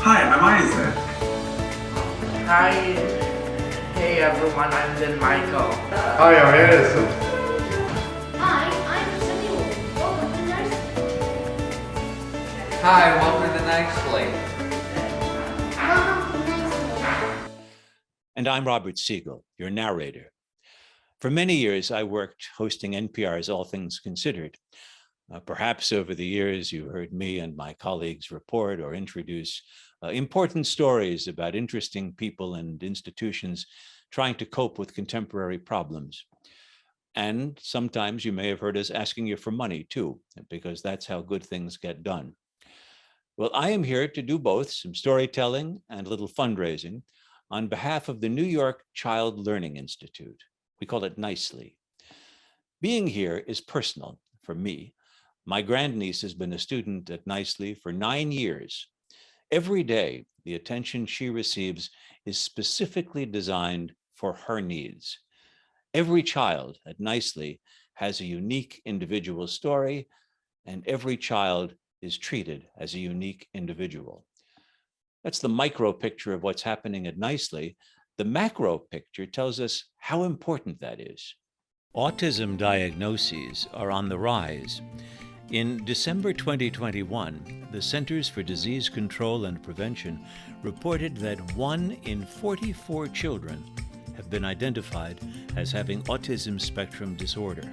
Hi, I'm Isaac. Hi. Hey everyone, I'm then Michael. Hi, I'm Edison. Hi, I'm Samuel. Welcome to nursery. Hi, welcome to NYCLI. Welcome to nursery. And I'm Robert Siegel, your narrator. For many years, I worked hosting NPR's All Things Considered. Perhaps over the years, you heard me and my colleagues report or introduce important stories about interesting people and institutions trying to cope with contemporary problems. And sometimes you may have heard us asking you for money too, because that's how good things get done. Well, I am here to do both some storytelling and a little fundraising on behalf of the New York Child Learning Institute. We call it NYCLI. Being here is personal for me. My grandniece has been a student at NYCLI for 9 years. Every day, the attention she receives is specifically designed for her needs. Every child at NYCLI has a unique individual story, and every child is treated as a unique individual. That's the micro picture of what's happening at NYCLI. The macro picture tells us how important that is. Autism diagnoses are on the rise. In December 2021, the Centers for Disease Control and Prevention reported that 1 in 44 children have been identified as having autism spectrum disorder.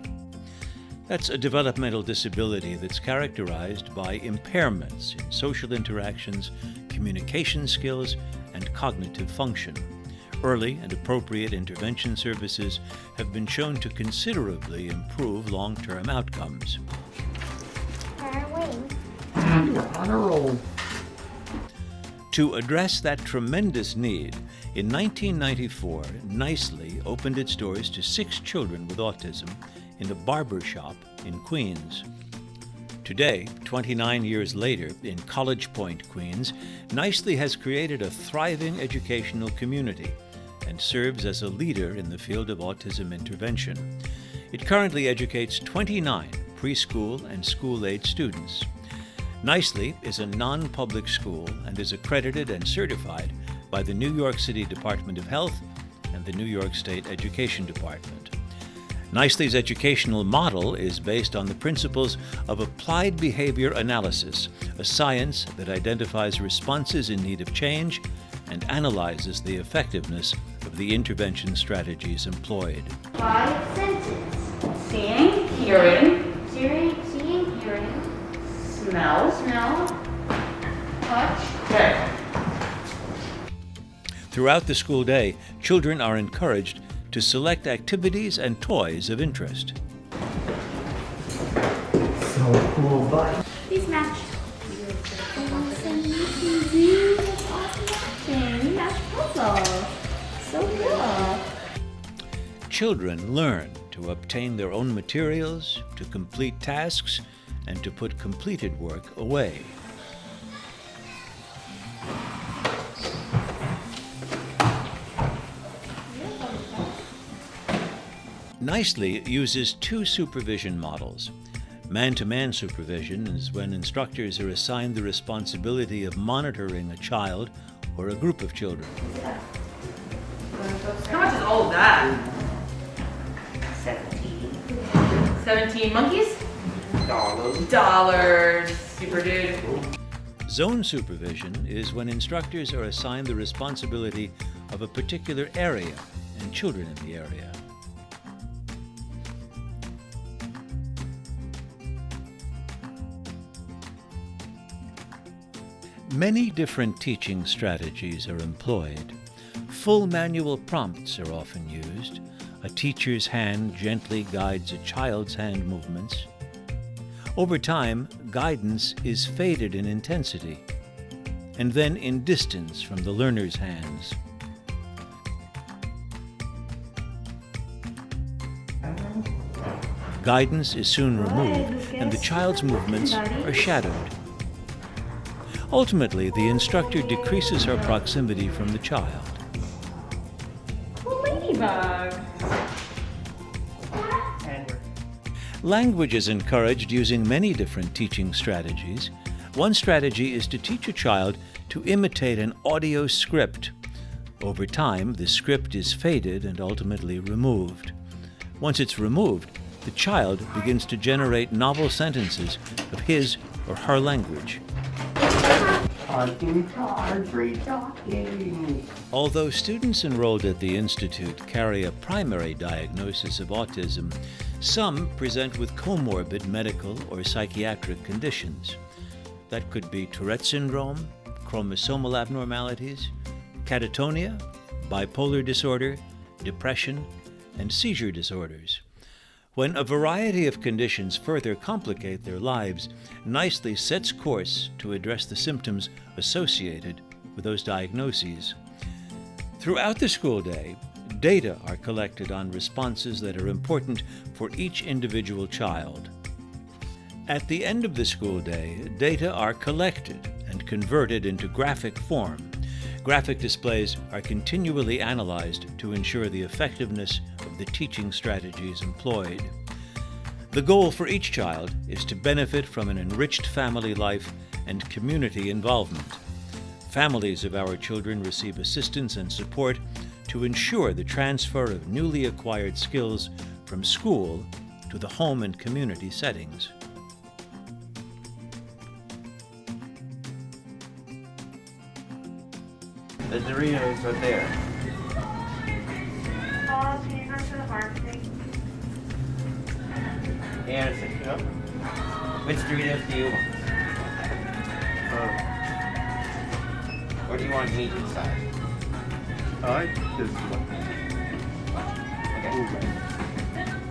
That's a developmental disability that's characterized by impairments in social interactions, communication skills, and cognitive function. Early and appropriate intervention services have been shown to considerably improve long-term outcomes. You're on a roll. To address that tremendous need, in 1994, NYCLI opened its doors to 6 children with autism in a barber shop in Queens. Today, 29 years later, in College Point, Queens, NYCLI has created a thriving educational community and serves as a leader in the field of autism intervention. It currently educates 29 preschool and school-age students. NYCLI is a non-public school and is accredited and certified by the New York City Department of Health and the New York State Education Department. NYCLI's educational model is based on the principles of applied behavior analysis, a science that identifies responses in need of change and analyzes the effectiveness of the intervention strategies employed. 5 senses. Seeing, hearing, Seeing, hearing, smell, smell, touch. taste. Throughout the school day, children are encouraged to select activities and toys of interest. So cool, bud. These match. You match puzzles. So cool. Children learn to obtain their own materials, to complete tasks, and to put completed work away. NYCLI uses 2 supervision models. Man-to-man supervision is when instructors are assigned the responsibility of monitoring a child or a group of children. How much is all of that? 17 monkeys? Dollars. Super dude. Zone supervision is when instructors are assigned the responsibility of a particular area and children in the area. Many different teaching strategies are employed. Full manual prompts are often used. A teacher's hand gently guides a child's hand movements. Over time, guidance is faded in intensity and then in distance from the learner's hands. Guidance is soon removed and the child's movements are shadowed. Ultimately, the instructor decreases her proximity from the child. Ladybug. And Language is encouraged using many different teaching strategies. One strategy is to teach a child to imitate an audio script. Over time, the script is faded and ultimately removed. Once it's removed, the child begins to generate novel sentences of his or her language. Talking. Although students enrolled at the Institute carry a primary diagnosis of autism, some present with comorbid medical or psychiatric conditions. That could be Tourette syndrome, chromosomal abnormalities, catatonia, bipolar disorder, depression, and seizure disorders. When a variety of conditions further complicate their lives, NYCLI sets course to address the symptoms associated with those diagnoses. Throughout the school day, data are collected on responses that are important for each individual child. At the end of the school day, data are collected and converted into graphic form. Graphic displays are continually analyzed to ensure the effectiveness of the teaching strategies employed. The goal for each child is to benefit from an enriched family life and community involvement. Families of our children receive assistance and support to ensure the transfer of newly acquired skills from school to the home and community settings. The Doritos are there. Anderson, you know? Which Doritos do you want? Or do you want meat inside? I like this one.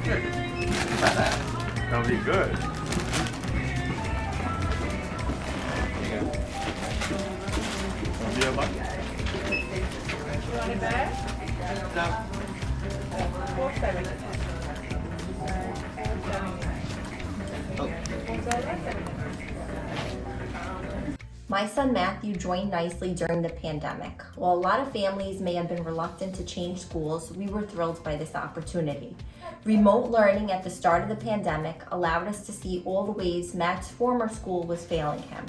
Okay. Try that. That'll be good. There you go. That'll be a lot. No. My son Matthew joined NYCLI during the pandemic. While a lot of families may have been reluctant to change schools, we were thrilled by this opportunity. Remote learning at the start of the pandemic allowed us to see all the ways Matt's former school was failing him.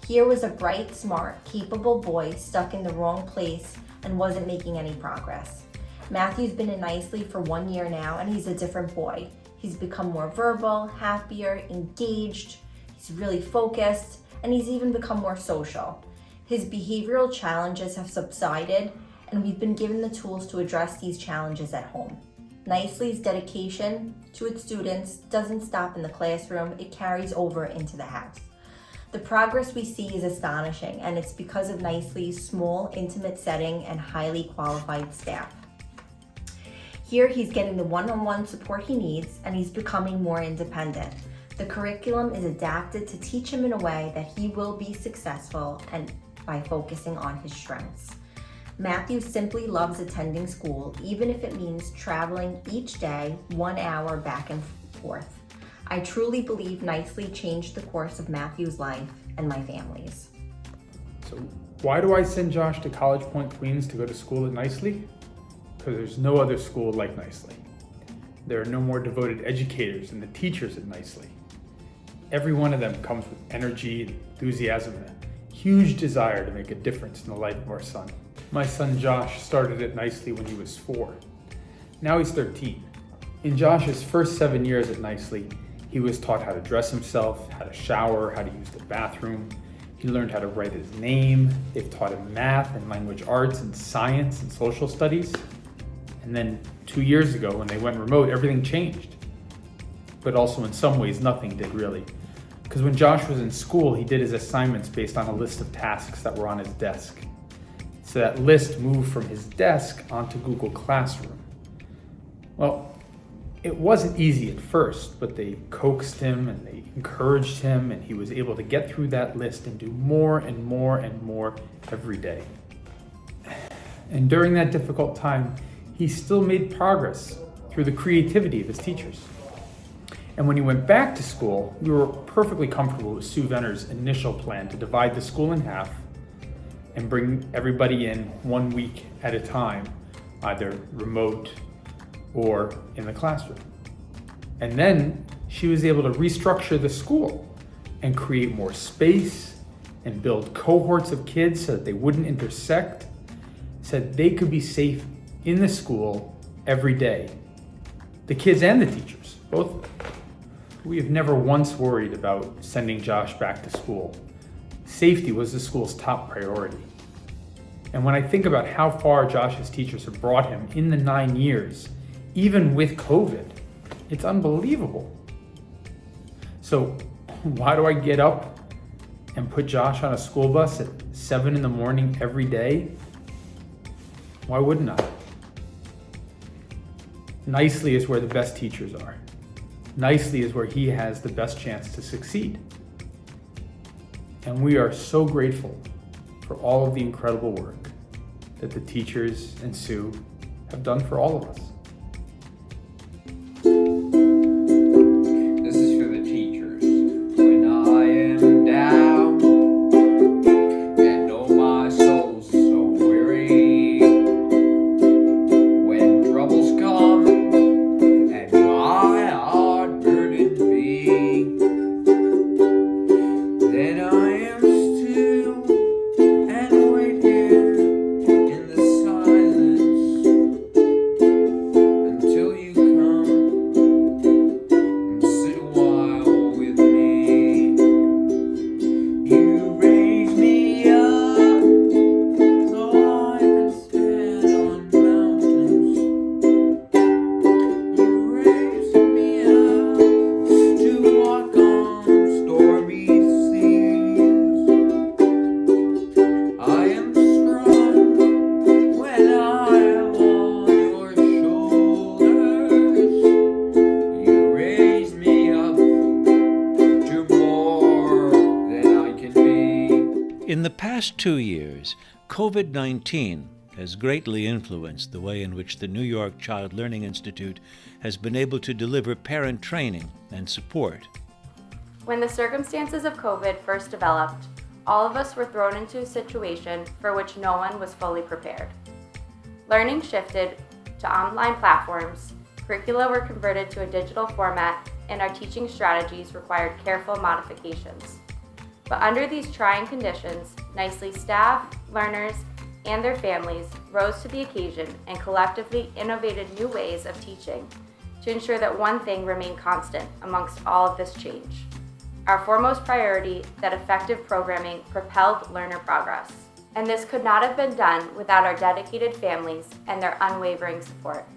Here was a bright, smart, capable boy stuck in the wrong place and wasn't making any progress. Matthew's been in NYCLI for 1 year now, and he's a different boy. He's become more verbal, happier, engaged, he's really focused, and he's even become more social. His behavioral challenges have subsided, and we've been given the tools to address these challenges at home. NYCLI's dedication to its students doesn't stop in the classroom, it carries over into the house. The progress we see is astonishing, and it's because of NYCLI's small, intimate setting and highly qualified staff. Here, he's getting the one-on-one support he needs, and he's becoming more independent. The curriculum is adapted to teach him in a way that he will be successful and by focusing on his strengths. Matthew simply loves attending school, even if it means traveling each day 1 hour back and forth. I truly believe NYCLI changed the course of Matthew's life and my family's. So why do I send Josh to College Point, Queens to go to school at NYCLI? Because there's no other school like NYCLI. There are no more devoted educators than the teachers at NYCLI. Every one of them comes with energy, enthusiasm, and a huge desire to make a difference in the life of our son. My son Josh started at NYCLI when he was 4. Now he's 13. In Josh's first 7 years at NYCLI, he was taught how to dress himself, how to shower, how to use the bathroom. He learned how to write his name. They've taught him math and language arts and science and social studies. And then 2 years ago, when they went remote, everything changed. But also in some ways, nothing did really. Because when Josh was in school, he did his assignments based on a list of tasks that were on his desk. So that list moved from his desk onto Google Classroom. Well, it wasn't easy at first, but they coaxed him and they encouraged him, and he was able to get through that list and do more and more and more every day. And during that difficult time, he still made progress through the creativity of his teachers. And when he went back to school, we were perfectly comfortable with Sue Venner's initial plan to divide the school in half and bring everybody in 1 week at a time, either remote or in the classroom. And then she was able to restructure the school and create more space and build cohorts of kids so that they wouldn't intersect, so that they could be safe in the school every day. The kids and the teachers, both of them. We have never once worried about sending Josh back to school. Safety was the school's top priority. And when I think about how far Josh's teachers have brought him in the 9 years, even with COVID, it's unbelievable. So why do I get up and put Josh on a school bus at 7 in the morning every day? Why wouldn't I? NYCLI is where the best teachers are. NYCLI is where he has the best chance to succeed. And we are so grateful for all of the incredible work that the teachers and Sue have done for all of us. This is for the teachers. When I am down and oh my soul's so weary, when troubles come and my heart burdens me, then I am still and wait here in the silence until you come and sit a while with me. You raise me up so I can stand on mountains. You raise me up to walk on stormy seas. I am strong when I am on your shoulders. You raise me up to more than I can be. In the past 2 years, COVID-19 has greatly influenced the way in which the New York Child Learning Institute has been able to deliver parent training and support. When the circumstances of COVID first developed, all of us were thrown into a situation for which no one was fully prepared. Learning shifted to online platforms, curricula were converted to a digital format, and our teaching strategies required careful modifications. But under these trying conditions, NYCLI staff, learners, and their families rose to the occasion and collectively innovated new ways of teaching to ensure that one thing remained constant amongst all of this change. Our foremost priority, that effective programming propelled learner progress. And this could not have been done without our dedicated families and their unwavering support.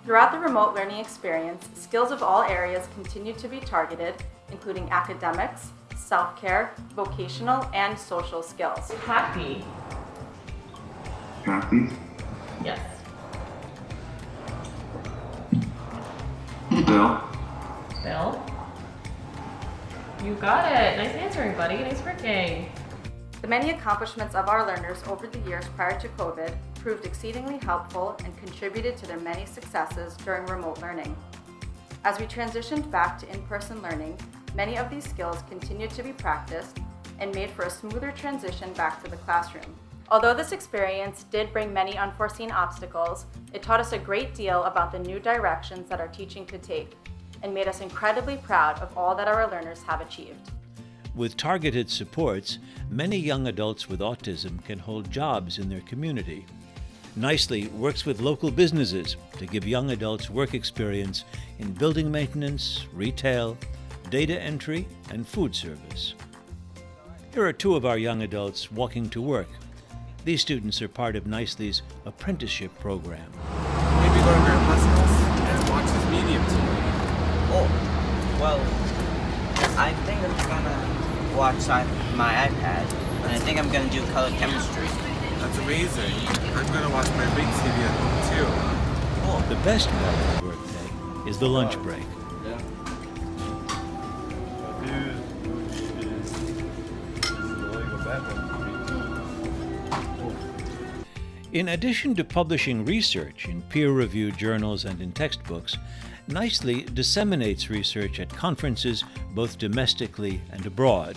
Throughout the remote learning experience, skills of all areas continued to be targeted, including academics, self-care, vocational, and social skills. Happy. Happy? Yes. Bill? Bill? You got it. Nice answering, buddy. Nice working. The many accomplishments of our learners over the years prior to COVID proved exceedingly helpful and contributed to their many successes during remote learning. As we transitioned back to in-person learning, many of these skills continued to be practiced and made for a smoother transition back to the classroom. Although this experience did bring many unforeseen obstacles, it taught us a great deal about the new directions that our teaching could take and made us incredibly proud of all that our learners have achieved. With targeted supports, many young adults with autism can hold jobs in their community. NYCLI works with local businesses to give young adults work experience in building maintenance, retail, data entry, and food service. Here are 2 of our young adults walking to work. These students are part of NYCLI's apprenticeship program. Maybe go to Grand Lessons and watch this medium team. Oh, well, I think I'm gonna watch my iPad, and I think I'm gonna do color chemistry. That's amazing. I'm gonna watch my big TV at home too. The best part of the workday is the lunch break. In addition to publishing research in peer-reviewed journals and in textbooks, NYCLI disseminates research at conferences both domestically and abroad.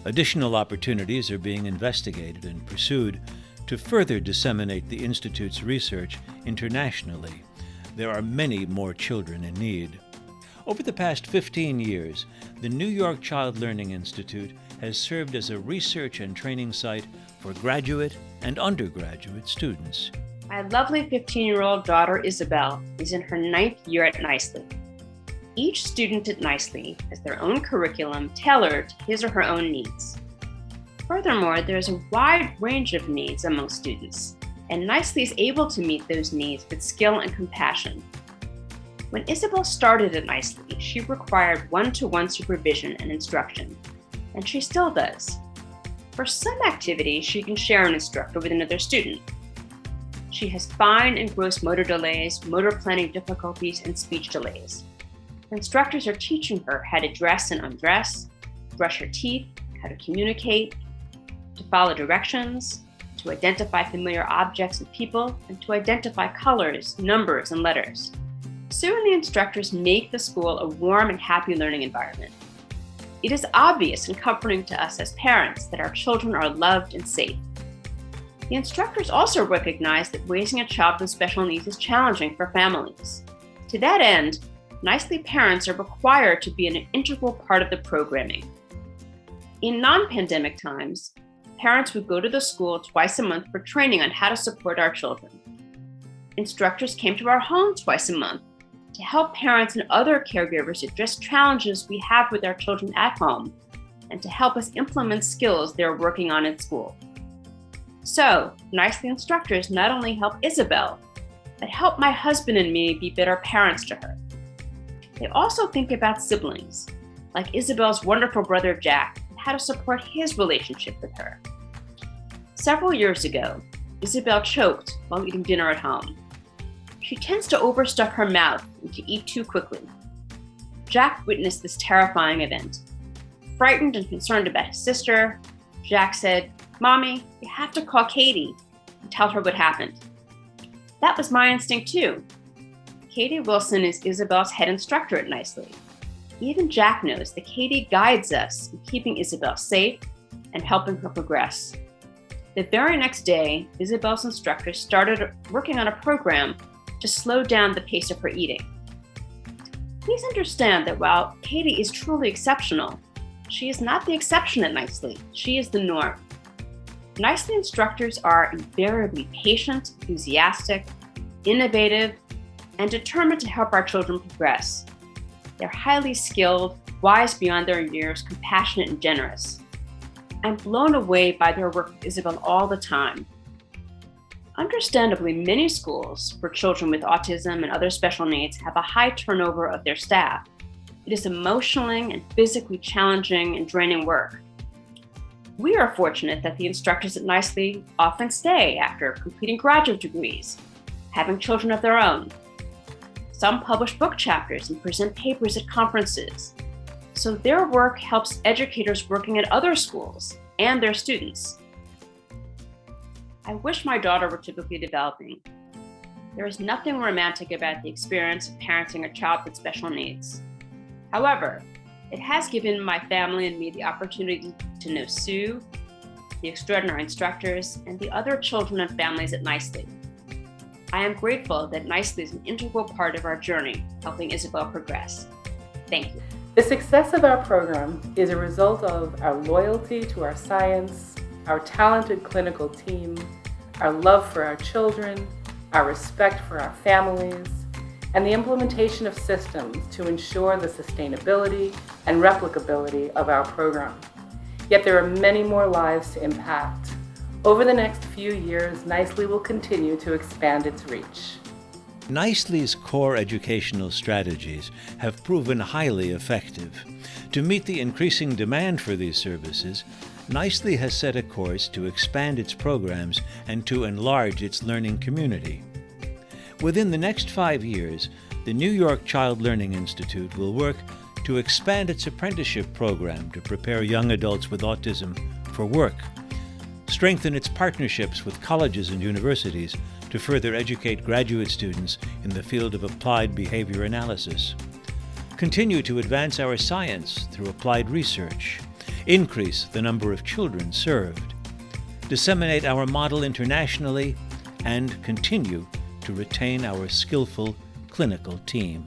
Additional opportunities are being investigated and pursued to further disseminate the Institute's research internationally. There are many more children in need. Over the past 15 years, the New York Child Learning Institute has served as a research and training site for graduate and undergraduate students. My lovely 15-year-old daughter Isabel is in her 9th year at NYCLI. Each student at NYCLI has their own curriculum tailored to his or her own needs. Furthermore, there is a wide range of needs among students, and NYCLI is able to meet those needs with skill and compassion. When Isabel started at NYCLI, she required one-to-one supervision and instruction, and she still does. For some activities, she can share an instructor with another student. She has fine and gross motor delays, motor planning difficulties, and speech delays. Her instructors are teaching her how to dress and undress, brush her teeth, how to communicate, to follow directions, to identify familiar objects and people, and to identify colors, numbers, and letters. Soon the instructors make the school a warm and happy learning environment. It is obvious and comforting to us as parents that our children are loved and safe. The instructors also recognize that raising a child with special needs is challenging for families. To that end, NYCLI parents are required to be an integral part of the programming. In non-pandemic times, parents would go to the school twice a month for training on how to support our children. Instructors came to our home twice a month to help parents and other caregivers address challenges we have with our children at home and to help us implement skills they're working on at school. So, NYCLI instructors not only help Isabel, but help my husband and me be better parents to her. They also think about siblings, like Isabel's wonderful brother Jack, and how to support his relationship with her. Several years ago, Isabel choked while eating dinner at home. She tends to overstuff her mouth and to eat too quickly. Jack witnessed this terrifying event. Frightened and concerned about his sister, Jack said, "Mommy, you have to call Katie and tell her what happened." That was my instinct too. Katie Wilson is Isabel's head instructor at NYCLI. Even Jack knows that Katie guides us in keeping Isabel safe and helping her progress. The very next day, Isabel's instructors started working on a program to slow down the pace of her eating. Please understand that while Katie is truly exceptional, she is not the exception at NYCLI. She is the norm. NYCLI instructors are invariably patient, enthusiastic, innovative, and determined to help our children progress. They're highly skilled, wise beyond their years, compassionate, and generous. I'm blown away by their work with Isabel all the time. Understandably, many schools for children with autism and other special needs have a high turnover of their staff. It is emotionally and physically challenging and draining work. We are fortunate that the instructors at NYCLI often stay after completing graduate degrees, having children of their own. Some publish book chapters and present papers at conferences. So their work helps educators working at other schools and their students. I wish my daughter were typically developing. There is nothing romantic about the experience of parenting a child with special needs. However, it has given my family and me the opportunity to know Sue, the extraordinary instructors, and the other children and families at NYCLI. I am grateful that NYCLI is an integral part of our journey, helping Isabel progress. Thank you. The success of our program is a result of our loyalty to our science, our talented clinical team, our love for our children, our respect for our families, and the implementation of systems to ensure the sustainability and replicability of our program. Yet there are many more lives to impact. Over the next few years, NYCLI will continue to expand its reach. NYCLI's core educational strategies have proven highly effective. To meet the increasing demand for these services, NYCLI has set a course to expand its programs and to enlarge its learning community. Within the next 5 years, the New York Child Learning Institute will work to expand its apprenticeship program to prepare young adults with autism for work, strengthen its partnerships with colleges and universities to further educate graduate students in the field of applied behavior analysis, continue to advance our science through applied research, increase the number of children served, disseminate our model internationally, and continue to retain our skillful clinical team.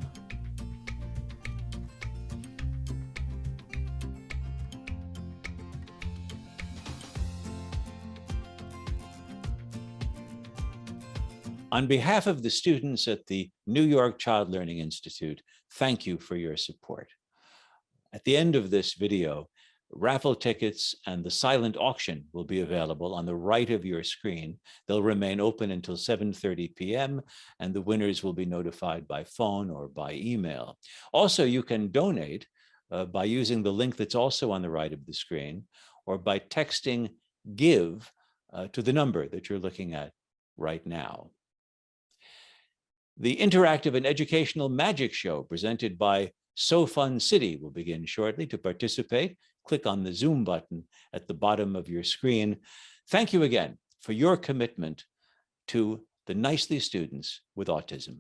On behalf of the students at the New York Child Learning Institute, thank you for your support. At the end of this video, raffle tickets and the silent auction will be available on the right of your screen. They'll remain open until 7:30 p.m. and the winners will be notified by phone or by email. Also, you can donate by using the link that's also on the right of the screen or by texting GIVE to the number that you're looking at right now. The interactive and educational magic show presented by So Fun City will begin shortly. To participate, click on the Zoom button at the bottom of your screen. Thank you again for your commitment to the Nicely students with autism.